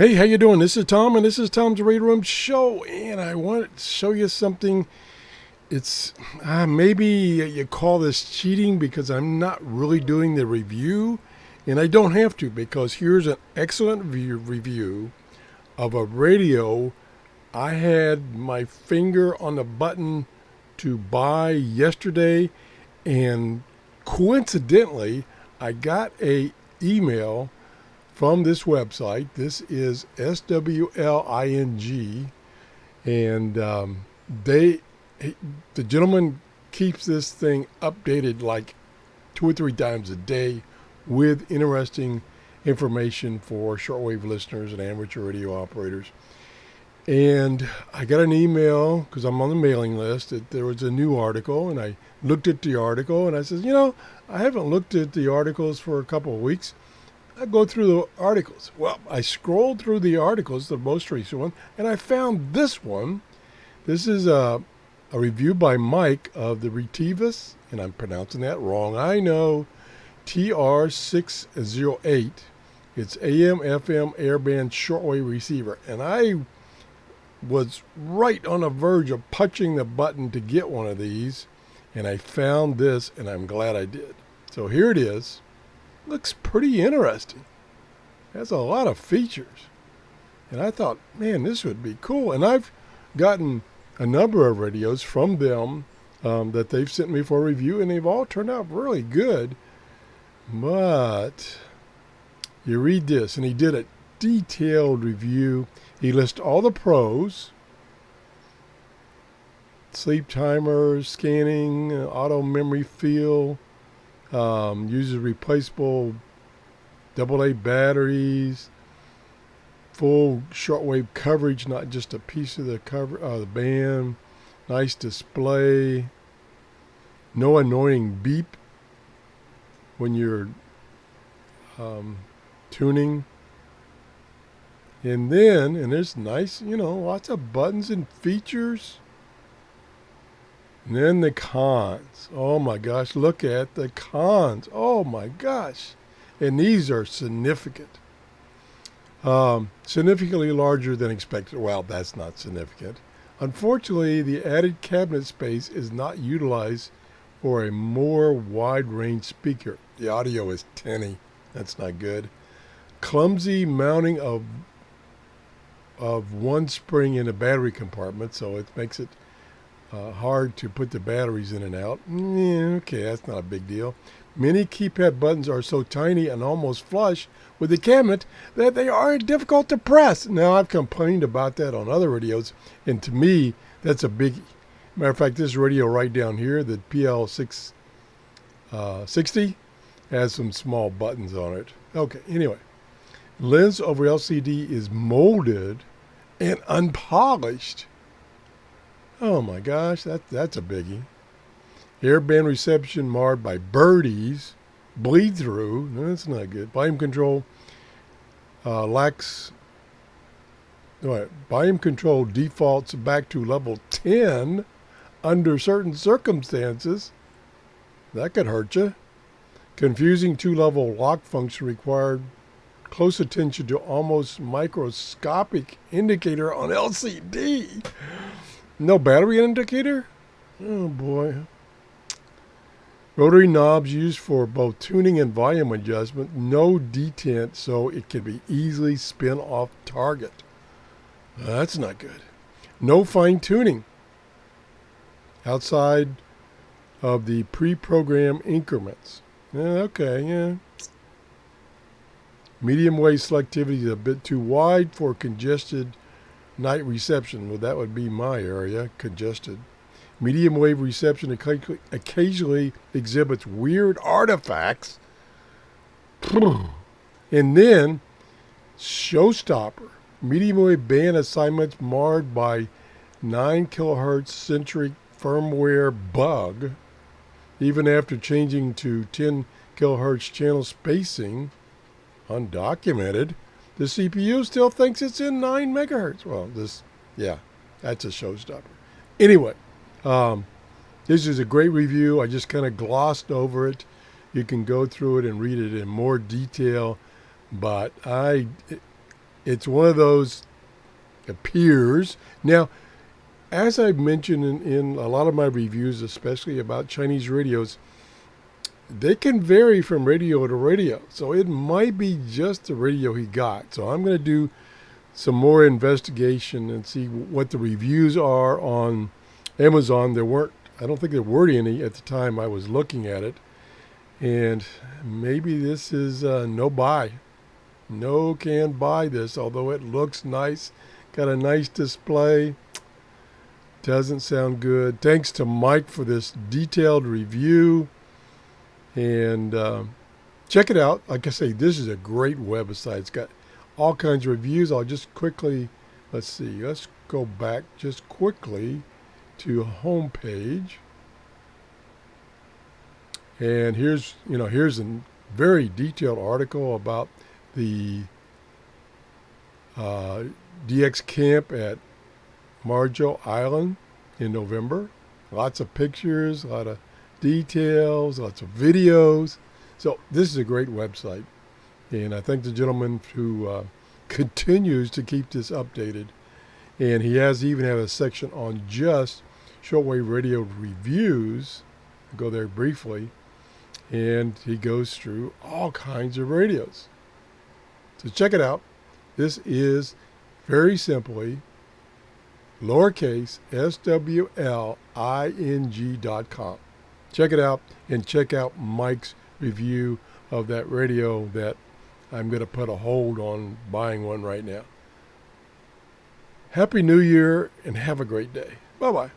Hey, how you doing? This is Tom, and this is Tom's Radio Room Show, and I want to show you something. It's maybe you call this cheating because I'm not really doing the review, and I don't have to because here's an excellent review of a radio I had my finger on the button to buy yesterday, and coincidentally, I got a email from this website. This is SWLING, and they the gentleman keeps this thing updated like 2 or 3 times a day with interesting information for shortwave listeners and amateur radio operators. And I got an email because I'm on the mailing list that there was a new article, and I looked at the article and I said, I haven't looked at the articles for a couple of weeks. I go through the articles. Well, I scrolled through the articles, the most recent one, and I found this one. This is a review by Mike of the Retekess, and I'm pronouncing that wrong. I know, TR608. It's AM/FM airband shortwave receiver, and I was right on the verge of punching the button to get one of these, and I found this, and I'm glad I did. So here it is. Looks pretty interesting. Has a lot of features. And I thought, man, this would be cool. And I've gotten a number of radios from them that they've sent me for review, and they've all turned out really good. But you read this, and he did a detailed review. He lists all the pros: sleep timers, scanning, auto memory fill, uses replaceable AA batteries, full shortwave coverage, not just a piece of the the band, nice display, no annoying beep when you're tuning. And there's nice, lots of buttons and features. And then the cons. Oh my gosh, look at the cons. Oh my gosh. And these are significant. Significantly larger than expected. Well, that's not significant. Unfortunately, the added cabinet space is not utilized for a more wide-range speaker. The audio is tinny. That's not good. Clumsy mounting of one spring in a battery compartment, so it makes it hard to put the batteries in and out. Okay, that's not a big deal. Many keypad buttons are so tiny and almost flush with the cabinet that they are difficult to press. Now, I've complained about that on other radios, and to me, that's a biggie. Matter of fact, this radio right down here, the PL660, has some small buttons on it. Okay, anyway. Lens over LCD is molded and unpolished. Oh my gosh, that's a biggie. Airband reception marred by birdies. Bleed through. No, that's not good. Volume control lacks. Volume control defaults back to level 10 under certain circumstances. That could hurt you. Confusing two-level lock function required close attention to almost microscopic indicator on LCD. No battery indicator? Oh boy. Rotary knobs used for both tuning and volume adjustment. No detent, so it can be easily spin off target. That's not good. No fine tuning outside of the pre-programmed increments. Okay. Medium wave selectivity is a bit too wide for congested night reception. Well, that would be my area, congested. Medium wave reception occasionally exhibits weird artifacts. And then, showstopper. Medium wave band assignments marred by 9 kilohertz centric firmware bug. Even after changing to 10 kilohertz channel spacing, undocumented, the CPU still thinks it's in 9 megahertz. Well, that's a showstopper. Anyway, this is a great review. I just kind of glossed over it. You can go through it and read it in more detail. But It's one of those appears. Now, as I've mentioned in a lot of my reviews, especially about Chinese radios, they can vary from radio to radio. So it might be just the radio he got. So I'm going to do some more investigation and see what the reviews are on Amazon. I don't think there were any at the time I was looking at it. And maybe this is no buy. No can buy this, although it looks nice. Got a nice display. Doesn't sound good. Thanks to Mike for this detailed review. And check it out. Like I say, this is a great website. It's got all kinds of reviews. I'll just quickly, let's go back just quickly to home page. And here's a very detailed article about the DX camp at Marjo Island in November. Lots of pictures, a lot of details, lots of videos. So this is a great website. And I thank the gentleman who continues to keep this updated. And he even have a section on just shortwave radio reviews. I'll go there briefly. And he goes through all kinds of radios. So check it out. This is very simply lowercase swling.com. Check it out and check out Mike's review of that radio that I'm going to put a hold on buying one right now. Happy New Year and have a great day. Bye-bye.